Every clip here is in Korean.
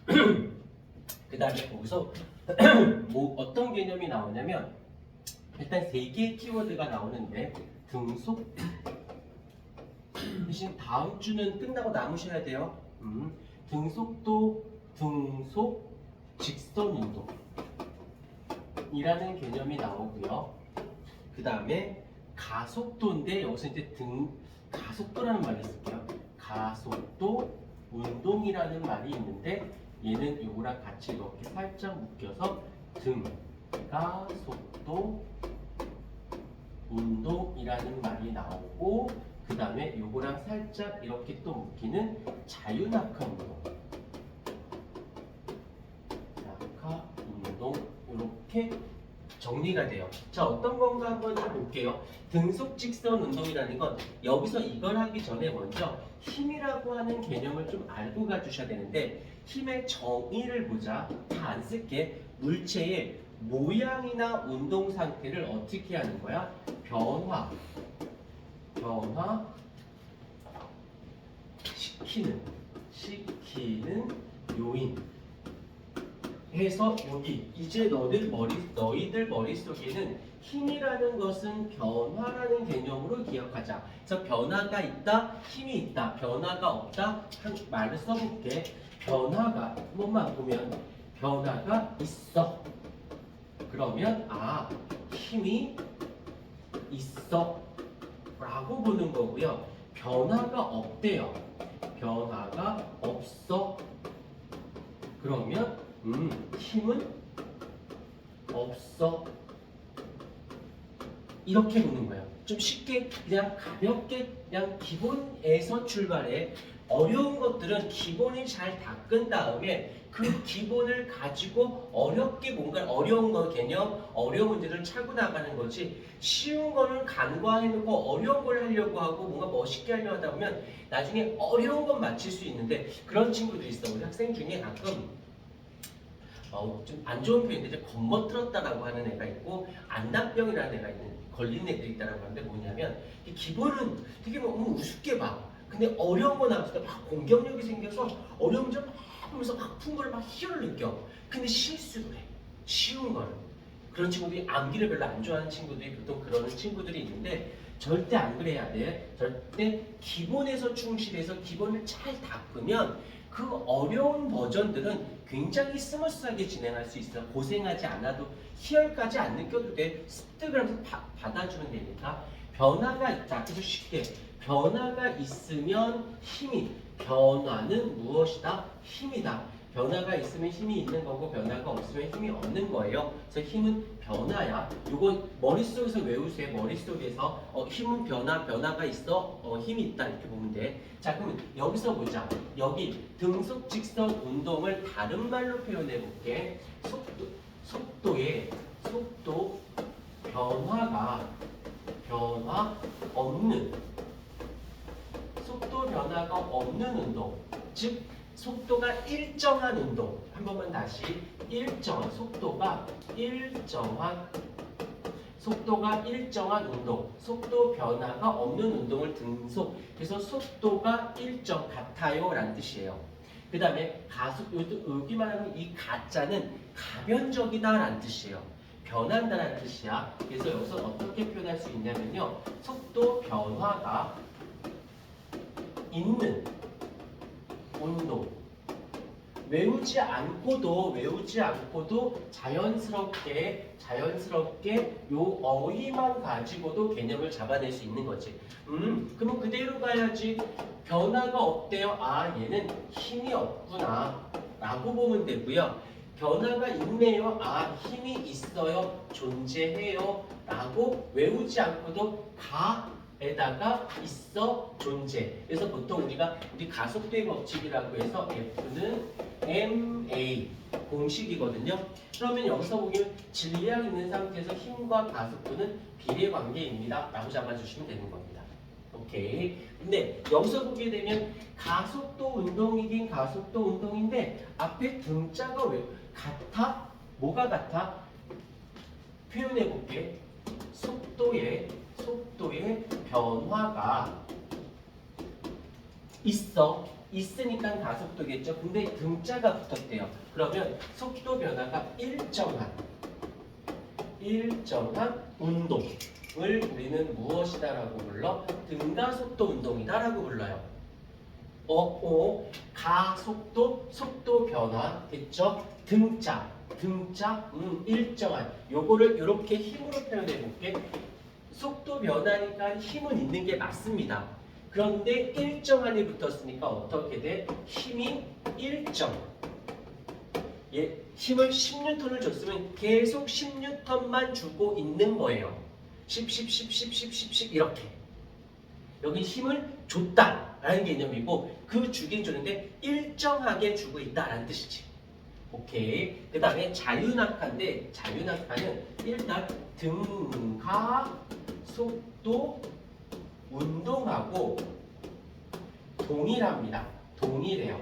그 다음에 거기서 뭐 어떤 개념이 나오냐면 일단 세 개의 키워드가 나오는데 등속 대신 다음 주는 끝나고 남으셔야 돼요. 등속도, 등속, 직선 운동이라는 개념이 나오고요. 그 다음에 가속도인데 여기서 이제 가속도라는 말을 쓸게요. 가속도, 운동이라는 말이 있는데 얘는 요거랑 같이 이렇게 살짝 묶여서 가속도, 운동이라는 말이 나오고 그 다음에 요거랑 살짝 이렇게 또 묶이는 자유낙하 운동, 낙하 운동 이렇게 정리가 돼요. 자, 어떤 건가 한번 좀 볼게요. 등속 직선 운동이라는 건 여기서 이걸 하기 전에 먼저 힘이라고 하는 개념을 좀 알고 가주셔야 되는데 힘의 정의를 보자. 다 안 쓸게. 물체의 모양이나 운동 상태를 어떻게 하는 거야? 변화 시키는 요인 해서 여기 이제 너희들 머릿속에는 힘이라는 것은 변화라는 개념으로 기억하자. 그래서 변화가 있다, 힘이 있다, 변화가 없다 한 말을 써볼게. 변화가 한 번만 보면 변화가 있어. 그러면 힘이 있어 라고 보는 거고요. 변화가 없대요. 변화가 없어. 그러면 힘은 없어. 이렇게 보는 거예요. 좀 쉽게 그냥 가볍게 그냥 기본에서 출발해. 어려운 것들은 기본을 잘 닦은 다음에 그 기본을 가지고 어렵게 뭔가 어려운 거 개념, 어려운 문제를 차고 나가는 거지. 쉬운 거는 간과해놓고 어려운 걸 하려고 하고 뭔가 멋있게 하려고 하다 보면 나중에 어려운 건 맞힐 수 있는데 그런 친구들이 있어. 우리 학생 중에 가끔 좀 안 좋은 표현인데 이제 겁먹들었다라고 하는 애가 있고 안답병이라는 애가 걸린 애들이 있다라고 하는데 뭐냐면 기본은 되게 우습게 봐. 근데 어려운 거 나왔을 때 막 공격력이 생겨서 어려운 점 막 하면서 막 푼 걸 막 희열을 느껴. 근데 실수를 해. 쉬운 거를. 그런 친구들이 암기를 별로 안 좋아하는 친구들이 보통 그러는 친구들이 있는데 절대 안 그래야 돼. 절대 기본에서 충실해서 기본을 잘 닦으면 그 어려운 버전들은 굉장히 스무스하게 진행할 수 있어. 고생하지 않아도 희열까지 안 느껴도 돼. 습득을 하면서 받아주면 되니까. 변화가 있다. 그래서 쉽게 변화가 있으면 힘이, 변화는 무엇이다? 힘이다. 변화가 있으면 힘이 있는 거고 변화가 없으면 힘이 없는 거예요. 그래서 힘은 변화야. 이거 머릿속에서 외우세요. 머릿속에서 힘은 변화가 있어, 힘이 있다 이렇게 보면 돼. 자, 그러면 여기서 보자. 여기 등속 직선 운동을 다른 말로 표현해 볼게. 속도 변화가 없는 운동. 즉 속도가 일정한 운동. 한 번만 다시. 속도가 일정한 운동. 속도 변화가 없는 운동을 등속. 그래서 속도가 일정 같아요 라는 뜻이에요. 그 다음에 여기 말하는 이 가짜는 가변적이다 라는 뜻이에요. 변한다 라는 뜻이야. 그래서 여기서 어떻게 표현할 수 있냐면요. 속도 변화가 있는 운동. 외우지 않고도 자연스럽게 요 어휘만 가지고도 개념을 잡아낼 수 있는 거지. 그러면 그대로 가야지. 변화가 없대요. 얘는 힘이 없구나 라고 보면 되고요. 변화가 있네요. 힘이 있어요. 존재해요. 라고 외우지 않고도 에다가 있어 존재. 그래서 보통 우리 가속도의 법칙이라고 해서 F는 ma 공식이거든요. 그러면 여기서 보면 질량 있는 상태에서 힘과 가속도는 비례 관계입니다. 라고 잡아주시면 되는 겁니다. 오케이. 근데 여기서 보게 되면 가속도 운동이긴 가속도 운동인데 앞에 등자가 왜 같아? 뭐가 같아? 표현해 볼게. 속도의 변화가 있어. 있으니까 가속도겠죠. 근데 등자가 붙었대요. 그러면 속도 변화가 일정한 운동을 우리는 무엇이다라고 불러? 등가속도 운동이다라고 불러요. 가속도, 속도 변화 됐죠? 등자, 일정한. 요거를 이렇게 힘으로 표현해 볼게. 속도 변화니까 힘은 있는 게 맞습니다. 그런데 일정한이 붙었으니까 어떻게 돼? 힘이 일정. 힘을 10N을 줬으면 계속 10N만 주고 있는 거예요. 10 이렇게. 여기 힘을 줬다라는 개념이고 그 주긴 주는데 일정하게 주고 있다라는 뜻이지. 오케이. 그 다음에 자유낙하인데 자유낙하는 일단 등가 속도 운동하고 동일합니다. 동일해요.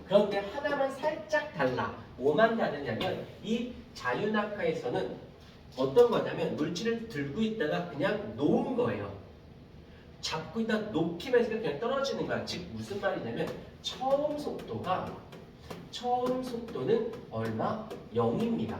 그런데 하나만 살짝 달라. 뭐만 다르냐면 이 자유낙하에서는 어떤 거냐면 물질을 들고 있다가 그냥 놓은 거예요. 잡고 있다 높이만 있으니까 그냥 떨어지는 거야. 즉 무슨 말이냐면 처음 속도는 얼마? 0입니다.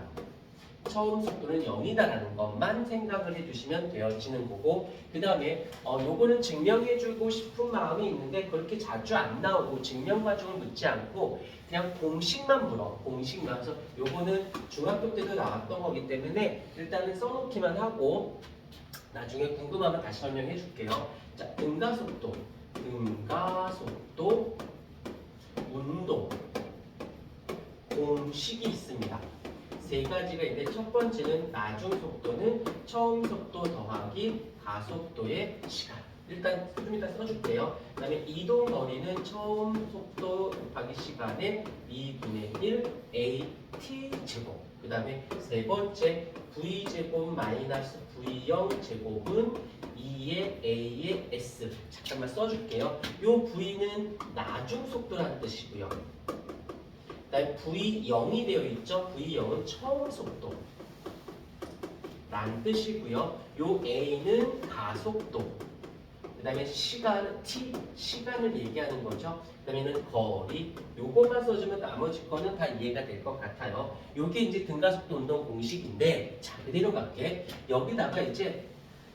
처음 속도는 0이다라는 것만 생각을 해주시면 되어지는 거고 그 다음에 요거는 증명해주고 싶은 마음이 있는데 그렇게 자주 안 나오고 증명 과정을 묻지 않고 그냥 공식만 물어. 공식만. 그래서 요거는 중학교 때도 나왔던 거기 때문에 일단은 써놓기만 하고 나중에 궁금하면 다시 설명해 줄게요. 자, 등가속도 운동 공식이 있습니다. 세 가지가 있는데 첫 번째는 나중 속도는 처음 속도 더하기 가속도의 시간. 일단 좀 이따 써줄게요. 그 다음에 이동 거리는 처음 속도 곱하기 시간의 2분의 1 AT 제곱. 그 다음에 세 번째 V 제곱 마이너스 V0 제곱은 2의 A의 S. 잠깐만 써줄게요. 요 V는 나중 속도라는 뜻이고요. 그다음에 V0이 되어 있죠. V0은 처음 속도 라는 뜻이고요. 요 A는 가속도. 그 다음에 시간 T, 시간을 얘기하는 거죠. 그 다음에는 거리. 요것만 써주면 나머지 거는 다 이해가 될 것 같아요. 요게 이제 등가속도 운동 공식인데 자 그대로 갈게. 여기다가 이제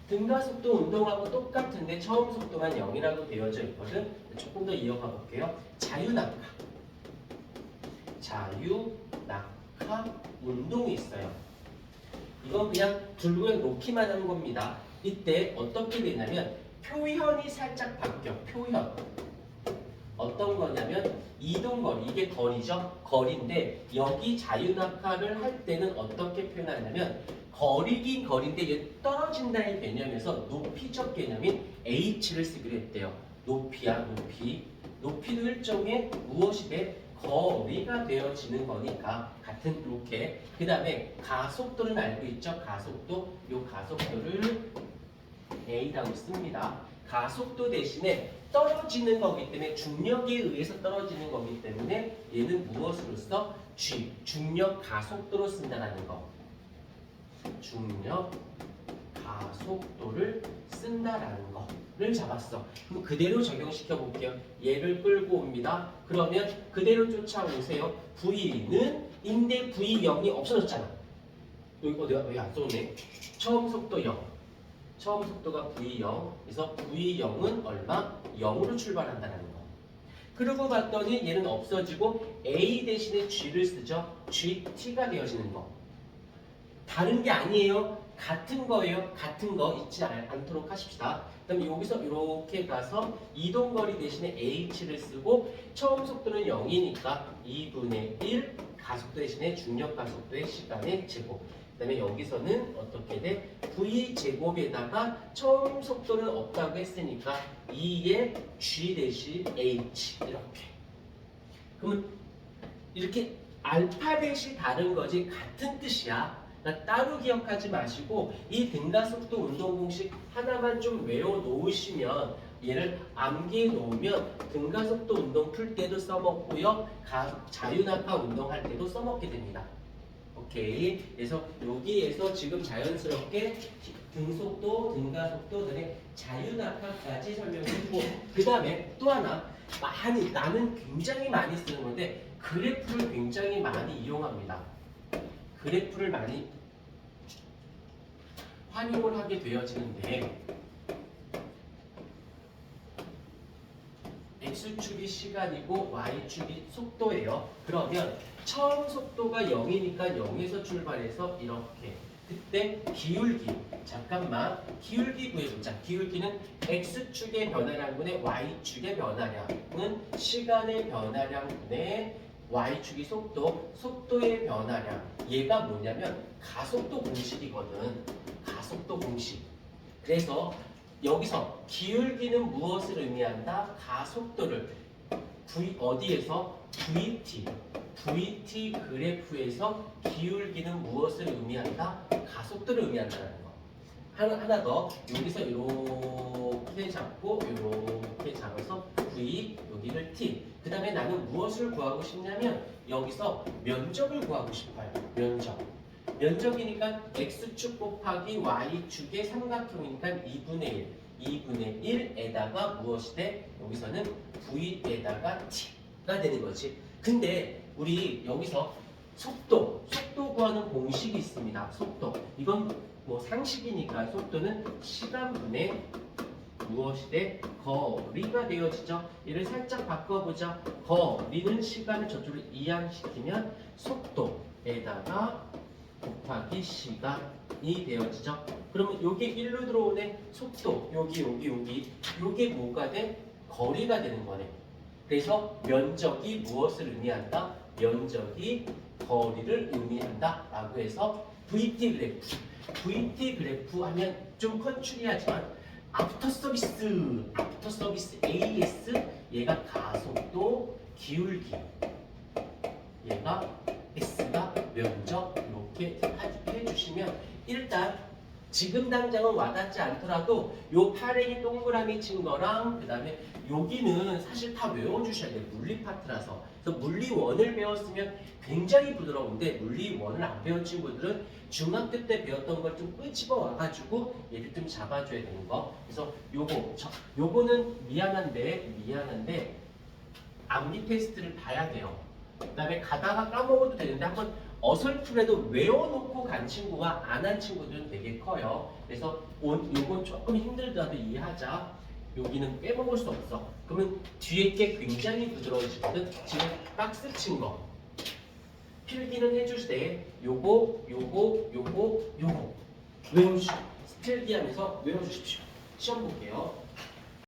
등가속도 운동하고 똑같은데 처음 속도만 0이라고 되어져 있거든. 조금 더 이어가 볼게요. 자유낙하 운동이 있어요. 이건 그냥 들고 놓기만 하는 겁니다. 이때 어떻게 되냐면 표현이 살짝 바뀌어. 표현. 어떤 거냐면 이동거리. 이게 거리죠. 거리인데 여기 자유낙하를 할 때는 어떻게 표현하냐면 거리긴 거리인데 얘 떨어진다는 개념에서 높이적 개념인 h를 쓰기로 했대요. 높이야 높이. 높이도 일종의 무엇이 돼? 거리가 되어지는 거니까 같은 이렇게. 그 다음에 가속도는 알고 있죠? 가속도. 요 가속도를 A라고 씁니다. 가속도 대신에 떨어지는 거기 때문에 중력에 의해서 떨어지는 거기 때문에 얘는 무엇으로써? G, 중력 가속도로 쓴다는 거. 중력 가속도를 쓴다라는 거를 잡았어. 그럼 그대로 적용시켜 볼게요. 얘를 끌고 옵니다. 그러면 그대로 쫓아오세요. V는 인데 V0이 없어졌잖아. 이거 내가 왜 안 써오네? 처음 속도 0. 처음 속도가 V0. 그래서 V0은 얼마? 0으로 출발한다는 거. 그러고 봤더니 얘는 없어지고 A 대신에 G를 쓰죠. GT가 되어지는 거. 다른 게 아니에요. 같은 거예요. 같은 거 잊지 않도록 하십시다. 그럼 여기서 이렇게 가서 이동거리 대신에 h를 쓰고 처음 속도는 0이니까 2분의 1 가속도 대신에 중력 가속도의 시간의 제곱. 그 다음에 여기서는 어떻게 돼? v제곱에다가 처음 속도는 없다고 했으니까 2의 g 대신 h 이렇게. 그러면 이렇게 알파벳이 다른 거지 같은 뜻이야. 그러니까 따로 기억하지 마시고 이 등가속도 운동 공식 하나만 좀 외워놓으시면 얘를 암기해 놓으면 등가속도 운동 풀 때도 써먹고요. 자유낙하 운동할 때도 써먹게 됩니다. 오케이. 그래서 여기에서 지금 자연스럽게 등속도, 등가속도, 그다음에 자유낙하까지 설명해주고 그 다음에 또 하나 나는 굉장히 많이 쓰는 건데 그래프를 굉장히 많이 이용합니다. 그래프를 많이 활용을 하게 되어지는데 X축이 시간이고 Y축이 속도예요. 그러면 처음 속도가 0이니까 0에서 출발해서 이렇게 그때 기울기 잠깐만 기울기 구해보자. 기울기는 X축의 변화량분의 Y축의 변화량은 시간의 변화량분의 Y축이 속도의 변화량 얘가 뭐냐면 가속도 공식이거든. 가속도 공식. 그래서 여기서 기울기는 무엇을 의미한다? 가속도를 어디에서? VT 그래프에서 기울기는 무엇을 의미한다? 가속도를 의미한다는 거. 하나 더 여기서 이렇게 잡고 이렇게 잡아서 V 여기를 T. 그 다음에 나는 무엇을 구하고 싶냐면 여기서 면적을 구하고 싶어요. 면적이니까 X축 곱하기 Y축의 삼각형이니까 2분의 1에다가 무엇이 돼? 여기서는 V에다가 T가 되는 거지. 근데 우리 여기서 속도 구하는 공식이 있습니다. 속도. 이건 뭐 상식이니까 속도는 시간분의 무엇이 돼? 거리가 되어지죠. 이를 살짝 바꿔보자. 거리는 시간을 저쪽으로 이항시키면 속도에다가 곱하기 시간이 되어지죠. 그러면 요게 1로 들어오네. 속도 요게 뭐가 돼? 거리가 되는 거네. 그래서 면적이 무엇을 의미한다? 면적이 거리를 의미한다 라고 해서 VT 그래프 하면 좀 컨츄리하지만 애프터 서비스 AS 얘가 가속도 기울기 얘가 S가 면적 이렇게 해주시면 일단 지금 당장은 와닿지 않더라도 요 파랭이 동그라미 친 거랑 그 다음에 여기는 사실 다 외워주셔야 돼요. 물리 파트라서. 그래서 물리 1을 배웠으면 굉장히 부드러운데 물리 1을 안 배운 친구들은 중학교 때 배웠던 걸 좀 끄집어 와가지고 얘를 좀 잡아줘야 되는 거. 그래서 요거는 미안한데 암기 테스트를 봐야 돼요. 그 다음에 가다가 까먹어도 되는데 한번 어설프게도 외워놓고 간 친구와 안 한 친구들은 되게 커요. 그래서 요건 조금 힘들더라도 이해하자. 여기는 빼먹을 수 없어. 그러면 뒤에 게 굉장히 부드러워지거든. 지금 박스 친 거. 필기는 해주시되 요거 외워주십시오. 필기하면서 외워주십시오. 시험 볼게요.